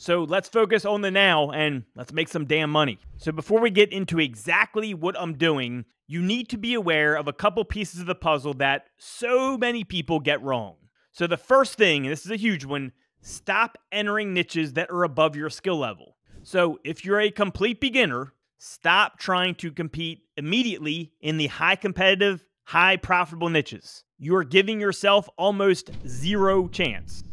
So let's focus on the now and let's make some damn money. So before we get into exactly what I'm doing, you need to be aware of a couple pieces of the puzzle that so many people get wrong. So the first thing, and this is a huge one, stop entering niches that are above your skill level. So if you're a complete beginner, stop trying to compete immediately in the high competitive, high profitable niches. You are giving yourself almost zero chance.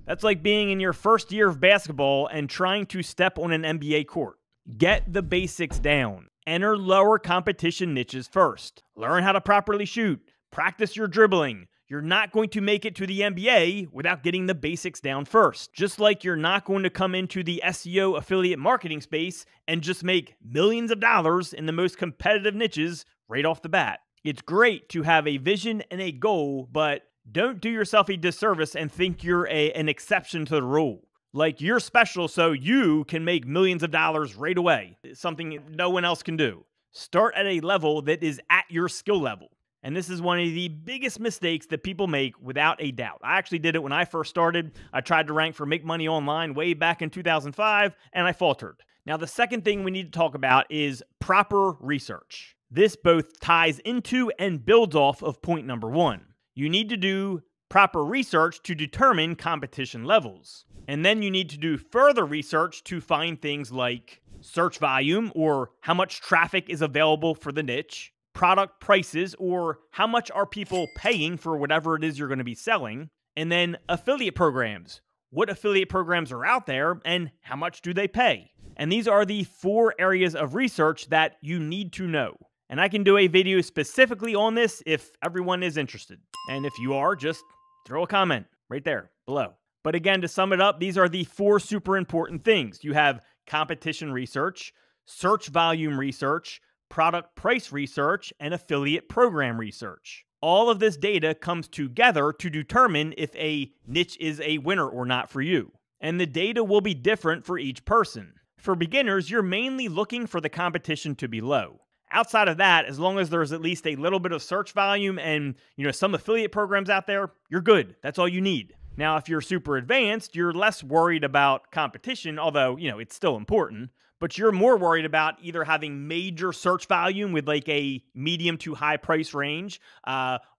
That's like being in your first year of basketball and trying to step on an NBA court. Get the basics down. Enter lower competition niches first. Learn how to properly shoot. Practice your dribbling. You're not going to make it to the NBA without getting the basics down first. Just like you're not going to come into the SEO affiliate marketing space and just make millions of dollars in the most competitive niches right off the bat. It's great to have a vision and a goal, but don't do yourself a disservice and think you're an exception to the rule. Like you're special so you can make millions of dollars right away. It's something no one else can do. Start at a level that is at your skill level. And this is one of the biggest mistakes that people make without a doubt. I actually did it when I first started. I tried to rank for Make Money Online way back in 2005, and I faltered. Now, the second thing we need to talk about is proper research. This both ties into and builds off of point number one. You need to do proper research to determine competition levels. And then you need to do further research to find things like search volume, or how much traffic is available for the niche, product prices, or how much are people paying for whatever it is you're going to be selling, and then affiliate programs. What affiliate programs are out there and how much do they pay? And these are the 4 areas of research that you need to know. And I can do a video specifically on this if everyone is interested. And if you are, just throw a comment right there below. But again, to sum it up, these are the 4 super important things. You have competition research, search volume research, product price research, and affiliate program research. All of this data comes together to determine if a niche is a winner or not for you. And the data will be different for each person. For beginners, you're mainly looking for the competition to be low. Outside of that, as long as there's at least a little bit of search volume and, some affiliate programs out there, you're good. That's all you need. Now, if you're super advanced, you're less worried about competition, although, it's still important. But you're more worried about either having major search volume with like a medium to high price range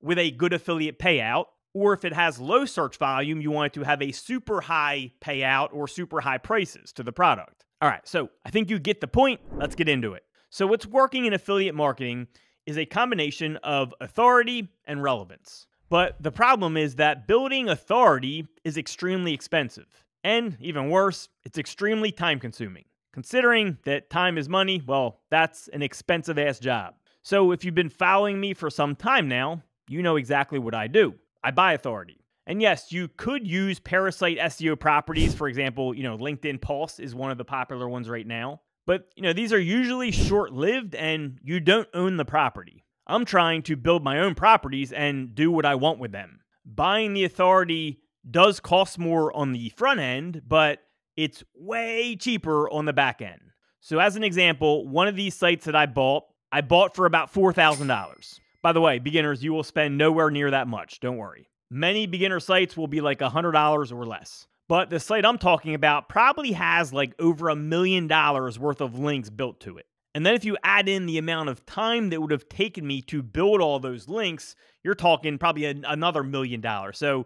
with a good affiliate payout, or if it has low search volume, you want it to have a super high payout or super high prices to the product. All right, so I think you get the point. Let's get into it. So what's working in affiliate marketing is a combination of authority and relevance. But the problem is that building authority is extremely expensive. And even worse, it's extremely time consuming. Considering that time is money, well, that's an expensive-ass job. So if you've been following me for some time now, you know exactly what I do. I buy authority. And yes, you could use parasite SEO properties. For example, LinkedIn Pulse is one of the popular ones right now. But, these are usually short-lived and you don't own the property. I'm trying to build my own properties and do what I want with them. Buying the authority does cost more on the front end, but it's way cheaper on the back end. So as an example, one of these sites that I bought for about $4,000. By the way, beginners, you will spend nowhere near that much. Don't worry. Many beginner sites will be like $100 or less. But the site I'm talking about probably has like over $1 million worth of links built to it. And then if you add in the amount of time that would have taken me to build all those links, you're talking probably another $1 million. So,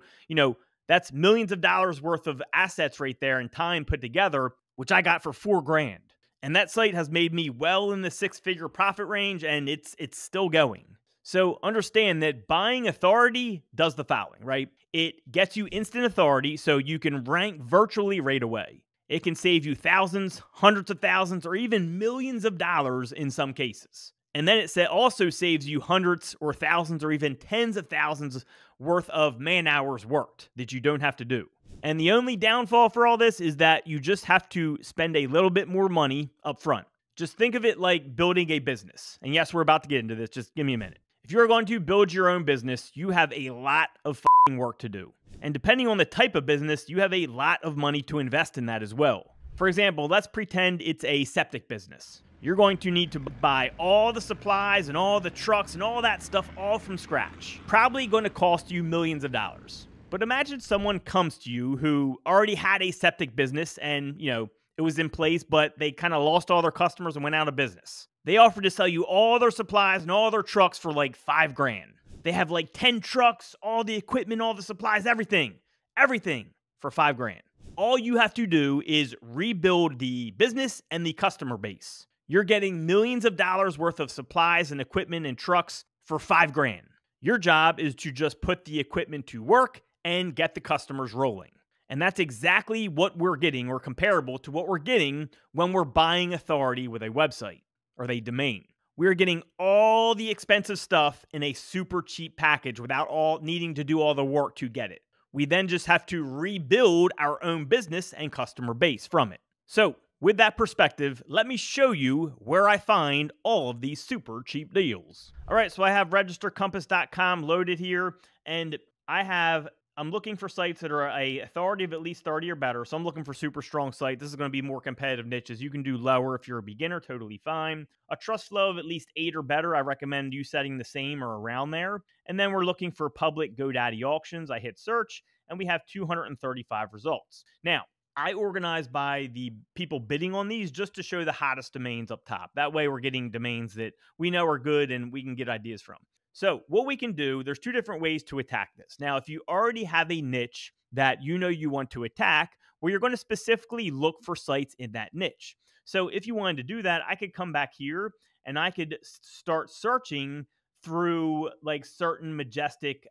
that's millions of dollars worth of assets right there and time put together, which I got for $4,000. And that site has made me well in the 6-figure profit range, and it's still going. So understand that buying authority does the following, right? It gets you instant authority so you can rank virtually right away. It can save you thousands, hundreds of thousands, or even millions of dollars in some cases. And then it also saves you hundreds or thousands or even tens of thousands worth of man hours worked that you don't have to do. And the only downfall for all this is that you just have to spend a little bit more money up front. Just think of it like building a business. And yes, we're about to get into this. Just give me a minute. If you're going to build your own business, you have a lot of work to do. And depending on the type of business, you have a lot of money to invest in that as well. For example, let's pretend it's a septic business. You're going to need to buy all the supplies and all the trucks and all that stuff all from scratch. Probably going to cost you millions of dollars. But imagine someone comes to you who already had a septic business and, it was in place, but they kind of lost all their customers and went out of business. They offered to sell you all their supplies and all their trucks for like $5,000. They have like 10 trucks, all the equipment, all the supplies, everything for $5,000. All you have to do is rebuild the business and the customer base. You're getting millions of dollars worth of supplies and equipment and trucks for $5,000. Your job is to just put the equipment to work and get the customers rolling. And that's exactly what we're getting, or comparable to what we're getting when we're buying authority with a website or a domain. We're getting all the expensive stuff in a super cheap package without all needing to do all the work to get it. We then just have to rebuild our own business and customer base from it. So, with that perspective, let me show you where I find all of these super cheap deals. All right, so I have registercompass.com loaded here, and I'm looking for sites that are a authority of at least 30 or better. So I'm looking for super strong site. This is going to be more competitive niches. You can do lower if you're a beginner, totally fine. A trust flow of at least 8 or better. I recommend you setting the same or around there. And then we're looking for public GoDaddy auctions. I hit search and we have 235 results. Now, I organize by the people bidding on these just to show the hottest domains up top. That way we're getting domains that we know are good and we can get ideas from. So what we can do, there's 2 different ways to attack this. Now, if you already have a niche that you want to attack, well, you're going to specifically look for sites in that niche. So if you wanted to do that, I could come back here and I could start searching through like certain majestic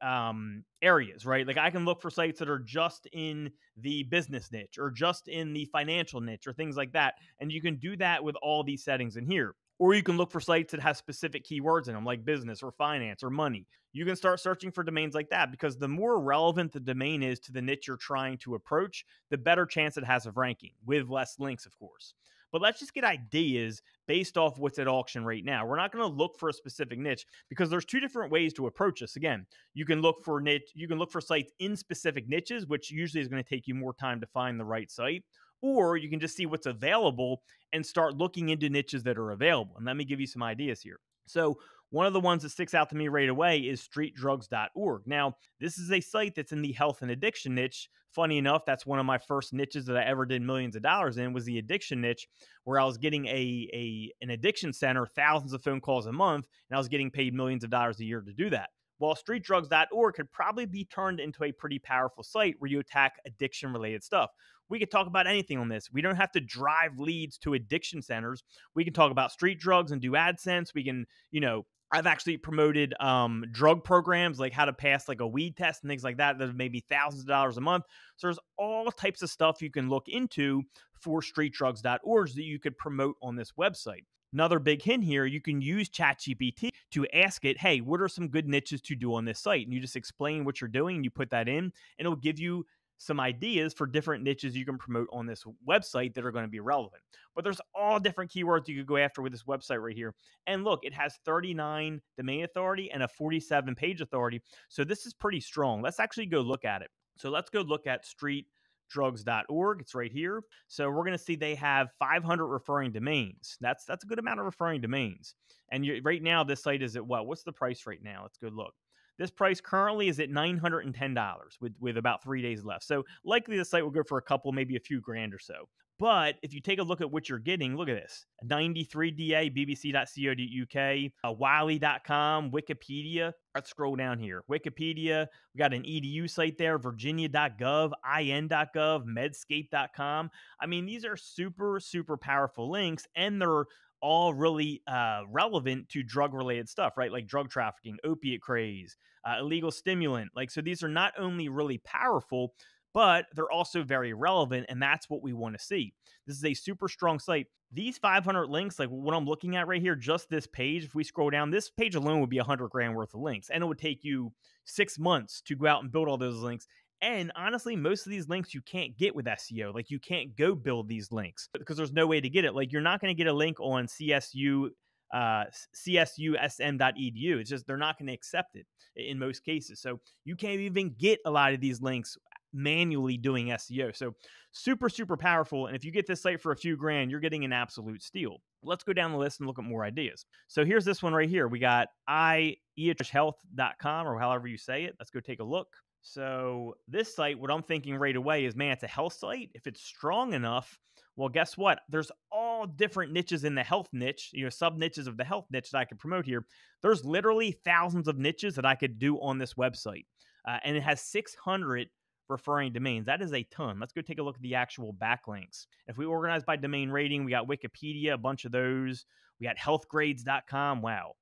areas, right? Like I can look for sites that are just in the business niche or just in the financial niche or things like that. And you can do that with all these settings in here. Or you can look for sites that have specific keywords in them, like business or finance or money. You can start searching for domains like that, because the more relevant the domain is to the niche you're trying to approach, the better chance it has of ranking, with less links, of course. But let's just get ideas based off what's at auction right now. We're not going to look for a specific niche, because there's 2 different ways to approach this. Again, you can look for sites in specific niches, which usually is going to take you more time to find the right site. Or you can just see what's available and start looking into niches that are available. And let me give you some ideas here. So one of the ones that sticks out to me right away is streetdrugs.org. Now, this is a site that's in the health and addiction niche. Funny enough, that's one of my first niches that I ever did millions of dollars in, was the addiction niche, where I was getting an addiction center, thousands of phone calls a month, and I was getting paid millions of dollars a year to do that. Well, streetdrugs.org could probably be turned into a pretty powerful site where you attack addiction-related stuff. We could talk about anything on this. We don't have to drive leads to addiction centers. We can talk about street drugs and do AdSense. We can, I've actually promoted drug programs, like how to pass like a weed test and things like that. That may be thousands of dollars a month. So there's all types of stuff you can look into for streetdrugs.org that you could promote on this website. Another big hint here, you can use ChatGPT to ask it, hey, what are some good niches to do on this site? And you just explain what you're doing and you put that in, and it'll give you some ideas for different niches you can promote on this website that are going to be relevant. But there's all different keywords you could go after with this website right here. And look, it has 39 domain authority and a 47 page authority. So this is pretty strong. Let's actually go look at it. So let's go look at streetdrugs.org. It's right here. So we're going to see they have 500 referring domains. That's a good amount of referring domains. And right now, this site is at what? What's the price right now? Let's go look. This price currently is at $910 with about 3 days left. So likely the site will go for a couple, maybe a few grand or so. But if you take a look at what you're getting, look at this. 93DA, bbc.co.uk, wiley.com, Wikipedia. Let's scroll down here. Wikipedia, we got an edu site there, virginia.gov, in.gov, medscape.com. I mean, these are super, super powerful links, and they're all really relevant to drug-related stuff, right? Like drug trafficking, opiate craze, illegal stimulant. Like, so these are not only really powerful, but they're also very relevant, and that's what we want to see. This is a super strong site. These 500 links, like what I'm looking at right here, just this page, if we scroll down, this page alone would be 100 grand worth of links, and it would take you 6 months to go out and build all those links. And honestly, most of these links you can't get with SEO. Like, you can't go build these links because there's no way to get it. Like, you're not going to get a link on csusm.edu. It's just, they're not going to accept it in most cases. So you can't even get a lot of these links manually doing SEO. So super, super powerful. And if you get this site for a few grand, you're getting an absolute steal. Let's go down the list and look at more ideas. So here's this one right here. We got health.com, or however you say it. Let's go take a look. So this site, what I'm thinking right away is, man, it's a health site. If it's strong enough, well, guess what? There's all different niches in the health niche, sub niches of the health niche that I could promote here. There's literally thousands of niches that I could do on this website. And it has 600 referring domains. That is a ton. Let's go take a look at the actual backlinks. If we organize by domain rating, we got Wikipedia, a bunch of those. We got healthgrades.com. Wow.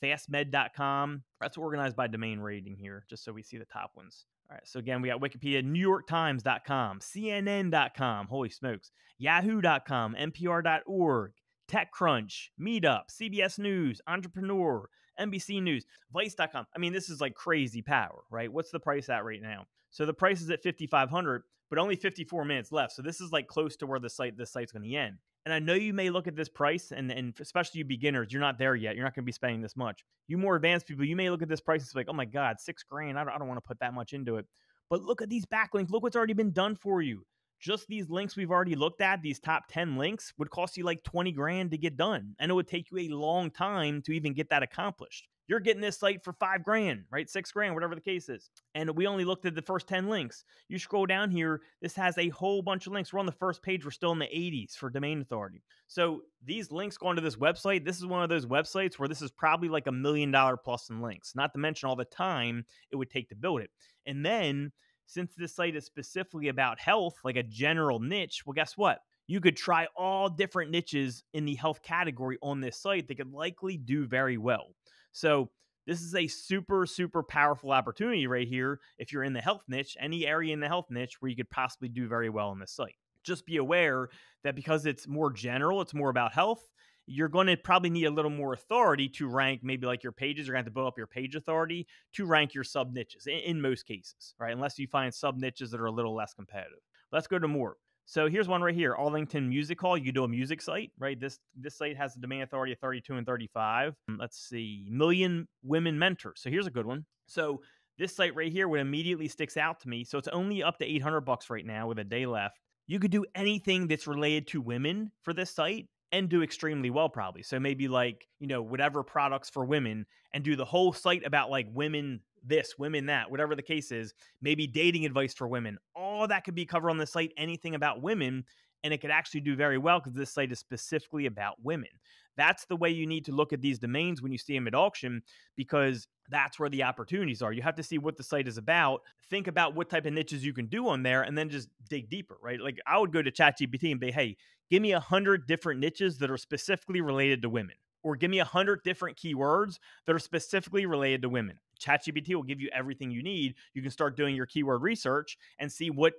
Fastmed.com. That's organized by domain rating here, just so we see the top ones. All right, so again, we got Wikipedia, NewYorkTimes.com, CNN.com, holy smokes, Yahoo.com, NPR.org, TechCrunch, Meetup, CBS News, Entrepreneur, NBC News, Vice.com. I mean, this is like crazy power, right? What's the price at right now? So the price is at $5,500, but only 54 minutes left. So this is like close to where this site's going to end. And I know you may look at this price, and especially you beginners, you're not there yet. You're not going to be spending this much. You more advanced people, you may look at this price and be like, oh my God, $6,000. I don't want to put that much into it. But look at these backlinks. Look what's already been done for you. Just these links we've already looked at, these top 10 links, would cost you like $20,000 to get done. And it would take you a long time to even get that accomplished. You're getting this site for $5,000, right? $6,000, whatever the case is. And we only looked at the first 10 links. You scroll down here, this has a whole bunch of links. We're on the first page. We're still in the 80s for domain authority. So these links go onto this website. This is one of those websites where this is probably like $1 million plus in links, not to mention all the time it would take to build it. And then since this site is specifically about health, like a general niche, well, guess what? You could try all different niches in the health category on this site. They could likely do very well. So this is a super, super powerful opportunity right here. If you're in the health niche, any area in the health niche where you could possibly do very well on this site. Just be aware that because it's more general, it's more about health, you're going to probably need a little more authority to rank maybe like your pages. You're going to have to build up your page authority to rank your sub niches in most cases, right? Unless you find sub niches that are a little less competitive. Let's go to more. So here's one right here, Arlington Music Hall. You can do a music site, right? This site has a domain authority of 32 and 35. Let's see, Million Women Mentors. So here's a good one. So this site right here, what immediately sticks out to me, so it's only up to $800 right now with a day left. You could do anything that's related to women for this site and do extremely well probably. So maybe like, whatever products for women, and do the whole site about like women this, women that, whatever the case is, maybe dating advice for women. All that could be covered on the site, anything about women, and it could actually do very well because this site is specifically about women. That's the way you need to look at these domains when you see them at auction, because that's where the opportunities are. You have to see what the site is about, think about what type of niches you can do on there, and then just dig deeper, right? Like I would go to ChatGPT and be, hey, give me 100 different niches that are specifically related to women, or give me 100 different keywords that are specifically related to women. ChatGPT will give you everything you need. You can start doing your keyword research and see what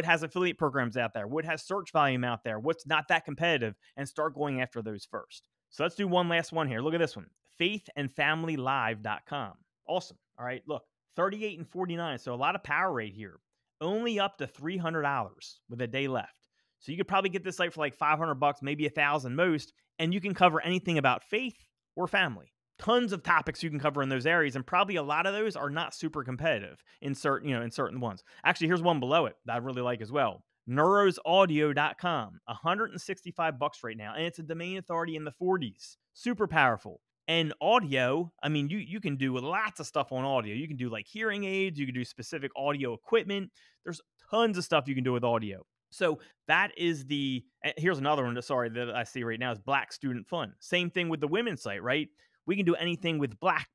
has affiliate programs out there, what has search volume out there, what's not that competitive, and start going after those first. So let's do one last one here. Look at this one, faithandfamilylive.com. Awesome. All right, look, 38 and 49. So a lot of power right here. Only up to $300 with a day left. So you could probably get this site for like $500, maybe $1,000 most, and you can cover anything about faith or family. Tons of topics you can cover in those areas, and probably a lot of those are not super competitive in certain ones. Actually, here's one below it that I really like as well. neurosaudio.com, $165 right now, and it's a domain authority in the 40s. Super powerful. And audio, I mean, you can do lots of stuff on audio. You can do like hearing aids, you can do specific audio equipment. There's tons of stuff you can do with audio. So that is here's another one, that I see right now is Black Student Fund. Same thing with the women's site, right? We can do anything with black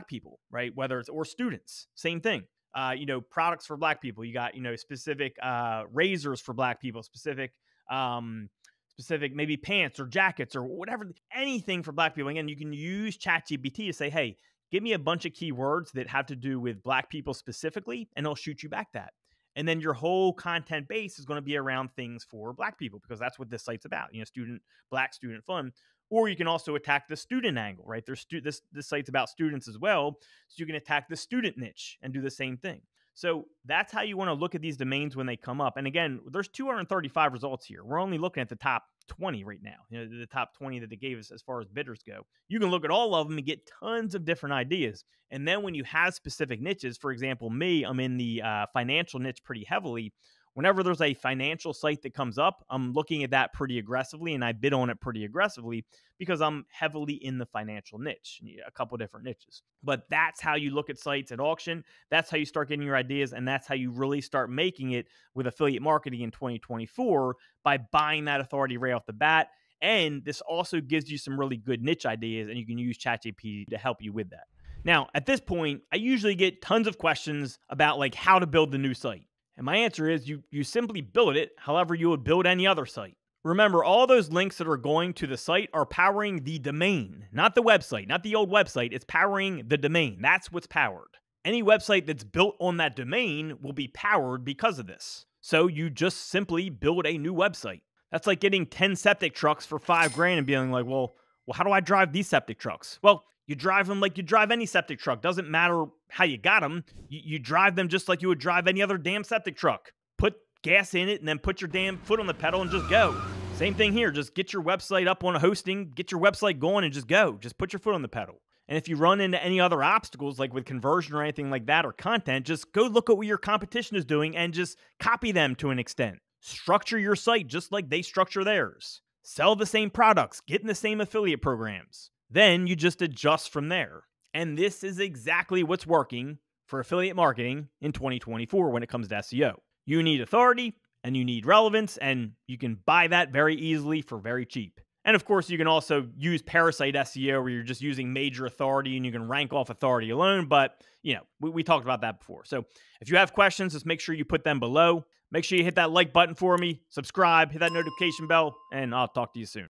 people, right? Whether it's, or students, same thing. Products for black people. You got, specific razors for black people, specific maybe pants or jackets or whatever, anything for black people. Again, you can use ChatGPT to say, hey, give me a bunch of keywords that have to do with black people specifically, and it'll shoot you back that. And then your whole content base is going to be around things for black people, because that's what this site's about, Black Student Fund. Or you can also attack the student angle, right? This site's about students as well. So you can attack the student niche and do the same thing. So that's how you want to look at these domains when they come up. And again, there's 235 results here. We're only looking at the top 20 right now, the top 20 that they gave us as far as bidders go. You can look at all of them and get tons of different ideas. And then when you have specific niches, for example, me, I'm in the financial niche pretty heavily. whenever there's a financial site that comes up, I'm looking at that pretty aggressively, and I bid on it pretty aggressively because I'm heavily in the financial niche, a couple different niches. But that's how you look at sites at auction. That's how you start getting your ideas, and that's how you really start making it with affiliate marketing in 2024 by buying that authority right off the bat. And this also gives you some really good niche ideas, and you can use ChatGPT to help you with that. Now, at this point, I usually get tons of questions about like how to build the new site. And my answer is you simply build it however you would build any other site. Remember, all those links that are going to the site are powering the domain, not the website, not the old website. It's powering the domain. That's what's powered. Any website that's built on that domain will be powered because of this. So you just simply build a new website. That's like getting 10 septic trucks for $5,000 and being like, well, how do I drive these septic trucks? Well, you drive them like you drive any septic truck. Doesn't matter how you got them. You drive them just like you would drive any other damn septic truck. Put gas in it and then put your damn foot on the pedal and just go. Same thing here. Just get your website up on a hosting, get your website going and just go. Just put your foot on the pedal. And if you run into any other obstacles like with conversion or anything like that or content, just go look at what your competition is doing and just copy them to an extent. Structure your site just like they structure theirs. Sell the same products, get in the same affiliate programs. Then you just adjust from there. And this is exactly what's working for affiliate marketing in 2024 when it comes to SEO. You need authority and you need relevance, and you can buy that very easily for very cheap. And of course, you can also use parasite SEO where you're just using major authority and you can rank off authority alone. But, we talked about that before. So if you have questions, just make sure you put them below. Make sure you hit that like button for me, subscribe, hit that notification bell, and I'll talk to you soon.